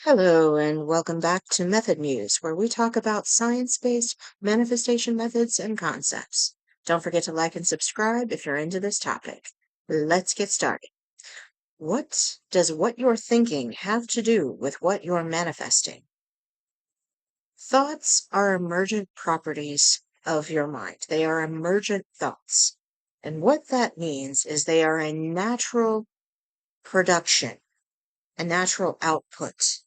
Hello, and welcome back to Method Muse, where we talk about science based manifestation methods and concepts. Don't forget to like and subscribe if you're into this topic. Let's get started. What does what you're thinking have to do with what you're manifesting? Thoughts are emergent properties of your mind, they are emergent thoughts. And what that means is they are a natural production, a natural output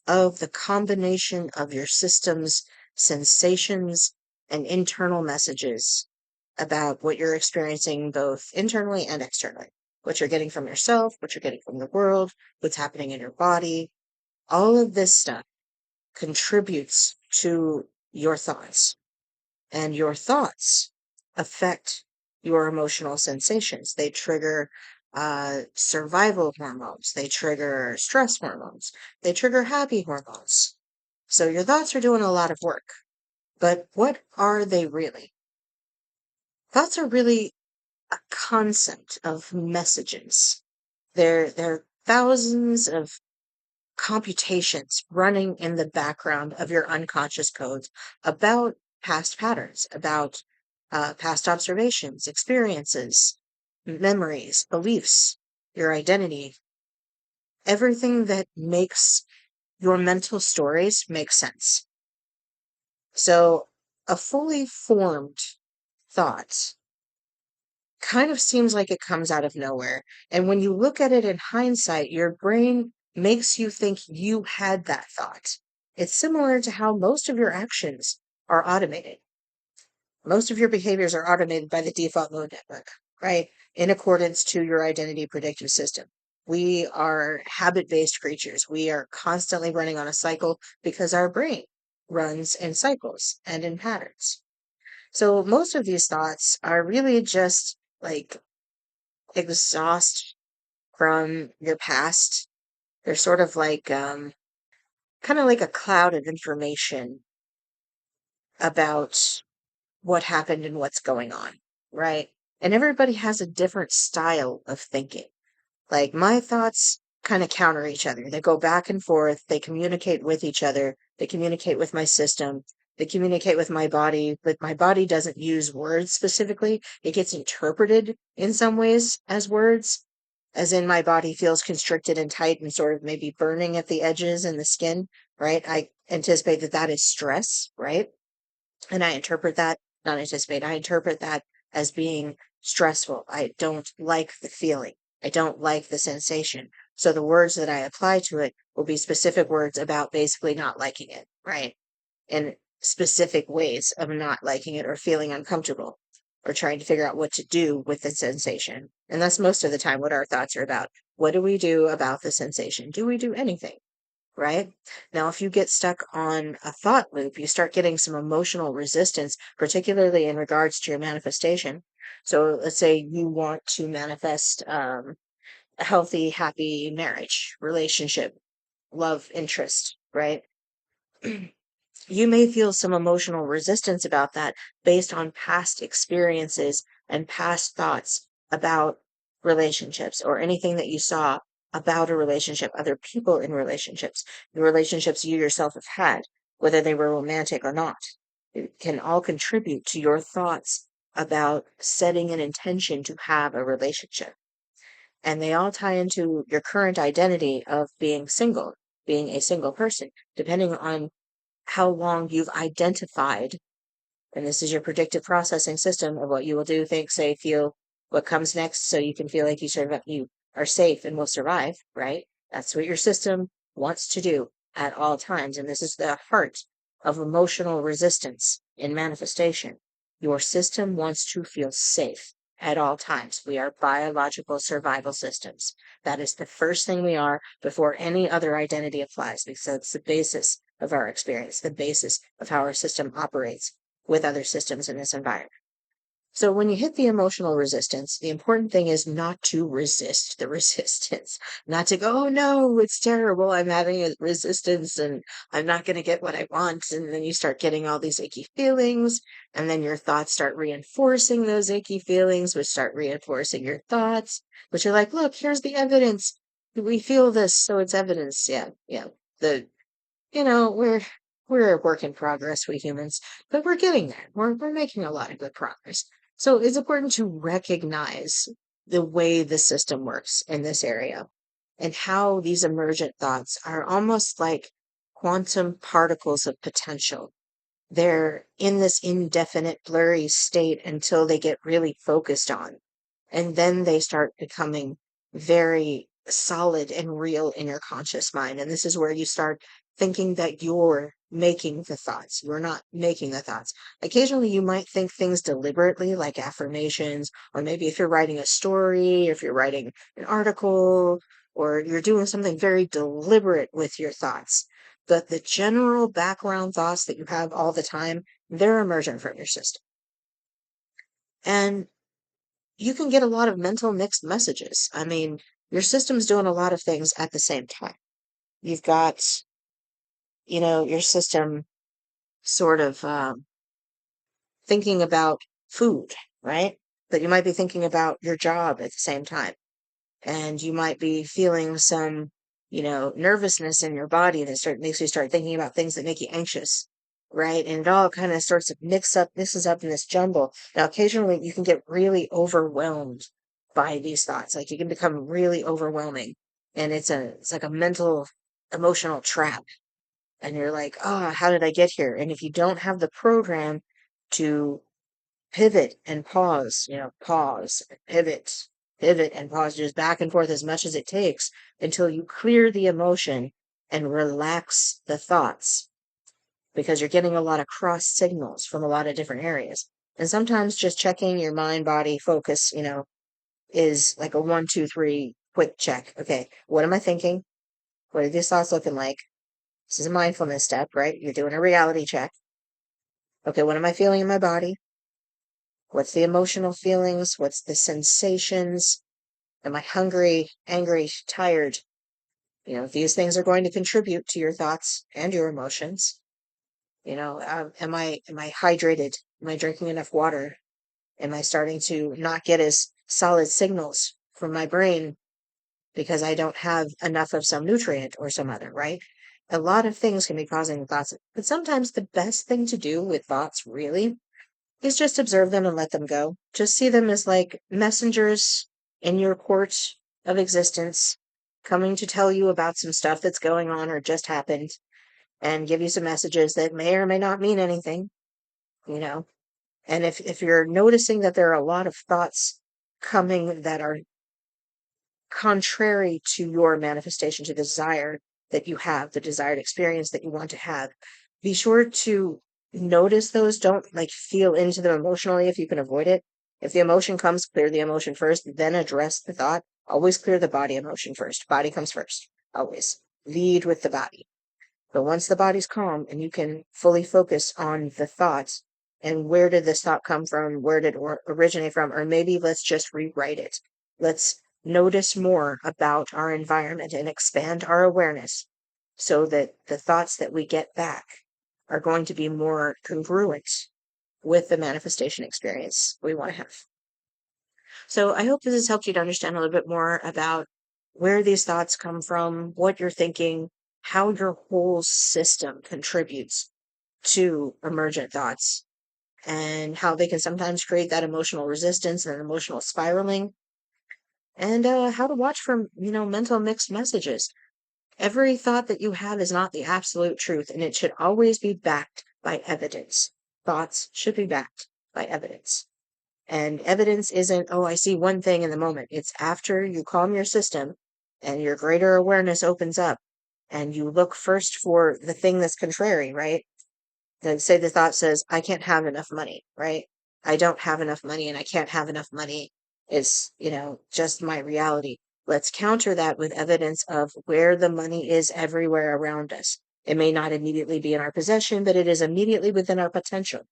of the combination of your system's sensations and internal messages about what you're experiencing both internally and externally. What you're getting from yourself, what you're getting from the world, what's happening in your body. All of this stuff contributes to your thoughts, and your thoughts affect your emotional sensations. They trigger survival hormones, they trigger stress hormones, they trigger happy hormones. So your thoughts are doing a lot of work. But what are they really? Thoughts are really a concept of messages. They're thousands of computations running in the background of your unconscious codes about past patterns, about past observations, experiences, memories, beliefs, your identity, everything that makes your mental stories make sense. So, a fully formed thought kind of seems like it comes out of nowhere. And when you look at it in hindsight, your brain makes you think you had that thought. It's similar to how most of your actions are automated. Most of your behaviors are automated by the default mode network, right? In accordance to your identity predictive system. We are habit based creatures. We are constantly running on a cycle because our brain runs in cycles and in patterns. So most of these thoughts are really just like exhaust from your past. They're sort of like kind of like a cloud of information about what happened and what's going on, right? And everybody has a different style of thinking. Like my thoughts kind of counter each other. They go back and forth, they communicate with each other, they communicate with my system, they communicate with my body, but my body doesn't use words specifically. It gets interpreted in some ways as words, as in my body feels constricted and tight and sort of maybe burning at the edges and the skin, right? I anticipate that that is stress, right? And I interpret that, not anticipate, I interpret that as being stressful. I don't like the feeling. I don't like the sensation. So the words that I apply to it will be specific words about basically not liking it, right? In specific ways of not liking it or feeling uncomfortable or trying to figure out what to do with the sensation. And that's most of the time what our thoughts are about. What do we do about the sensation? Do we do anything? Right? Now, if you get stuck on a thought loop, you start getting some emotional resistance, particularly in regards to your manifestation. So let's say you want to manifest a healthy, happy marriage, relationship, love interest, right? You may feel some emotional resistance about that based on past experiences and past thoughts about relationships or anything that you saw about a relationship, other people in relationships, the relationships you yourself have had, whether they were romantic or not. It can all contribute to your thoughts about setting an intention to have a relationship. And they all tie into your current identity of being single, being a single person, depending on how long you've identified, and this is your predictive processing system of what you will do, think, say, feel, what comes next, so you can feel like you are safe and will survive, right? That's what your system wants to do at all times, and this is the heart of emotional resistance in manifestation. Your system wants to feel safe at all times. We are biological survival systems. That is the first thing we are before any other identity applies, because it's the basis of our experience, the basis of how our system operates with other systems in this environment. So when you hit the emotional resistance, the important thing is not to resist the resistance, not to go, oh no, it's terrible. I'm having a resistance and I'm not going to get what I want. And then you start getting all these icky feelings. And then your thoughts start reinforcing those icky feelings, which start reinforcing your thoughts, which are like, look, here's the evidence. We feel this, so it's evidence. Yeah, yeah. the, we're a work in progress, we humans, but we're getting there. We're making a lot of good progress. So it's important to recognize the way the system works in this area and how these emergent thoughts are almost like quantum particles of potential. They're in this indefinite, blurry state until they get really focused on. And then they start becoming very solid and real in your conscious mind. And this is where you start thinking that you're making the thoughts. You're not making the thoughts. Occasionally, you might think things deliberately, like affirmations, or maybe if you're writing a story, if you're writing an article, or you're doing something very deliberate with your thoughts. But the general background thoughts that you have all the time, they're emergent from your system. And you can get a lot of mental mixed messages. I mean, your system's doing a lot of things at the same time. You've got, your system sort of thinking about food, right? But you might be thinking about your job at the same time. And you might be feeling some, nervousness in your body that makes you start thinking about things that make you anxious, right? And it all kind of starts to mixes up in this jumble. Now, occasionally you can get really overwhelmed by these thoughts. Like you can become really overwhelming, and it's like a mental, emotional trap. And you're like, oh, how did I get here? And if you don't have the program to pivot and pause, pause, pivot and pause, just back and forth as much as it takes until you clear the emotion and relax the thoughts, because you're getting a lot of cross signals from a lot of different areas. And sometimes just checking your mind, body, focus, is like a 1, 2, 3 quick check. Okay, what am I thinking? What are these thoughts looking like? This is a mindfulness step, right? You're doing a reality check. Okay, what am I feeling in my body? What's the emotional feelings? What's the sensations? Am I hungry, angry, tired? These things are going to contribute to your thoughts and your emotions. Am I hydrated? Am I drinking enough water? Am I starting to not get as solid signals from my brain because I don't have enough of some nutrient or some other, right? A lot of things can be causing the thoughts, but sometimes the best thing to do with thoughts really is just observe them and let them go. Just see them as like messengers in your court of existence, coming to tell you about some stuff that's going on or just happened, and give you some messages that may or may not mean anything, you know. And if you're noticing that there are a lot of thoughts coming that are contrary to your manifestation, to the desire that you have, the desired experience that you want to have, be sure to notice those. Don't like feel into them emotionally if you can avoid it. If the emotion comes, clear the emotion first, then address the thought. Always clear the body emotion first. Body comes first. Always lead with the body. But once the body's calm and you can fully focus on the thoughts and where did this thought come from? Where did it originate from? Or maybe let's just rewrite it. Let's notice more about our environment and expand our awareness so that the thoughts that we get back are going to be more congruent with the manifestation experience we want to have. So I hope this has helped you to understand a little bit more about where these thoughts come from, what you're thinking, how your whole system contributes to emergent thoughts, and how they can sometimes create that emotional resistance and emotional spiraling, and how to watch for, mental mixed messages. Every thought that you have is not the absolute truth, and it should always be backed by evidence. Thoughts should be backed by evidence. And evidence isn't, oh, I see one thing in the moment. It's after you calm your system and your greater awareness opens up and you look first for the thing that's contrary, right? Then say the thought says, I can't have enough money, right? I don't have enough money and I can't have enough money. It's, just my reality. Let's counter that with evidence of where the money is everywhere around us. It may not immediately be in our possession, but it is immediately within our potential,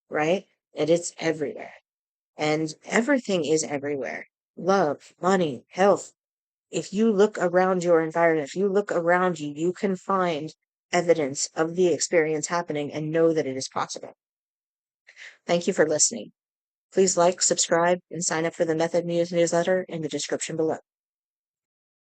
right? And it's everywhere. And everything is everywhere. Love, money, health. If you look around your environment, if you look around you, you can find evidence of the experience happening and know that it is possible. Thank you for listening. Please like, subscribe, and sign up for the Method Muse newsletter in the description below.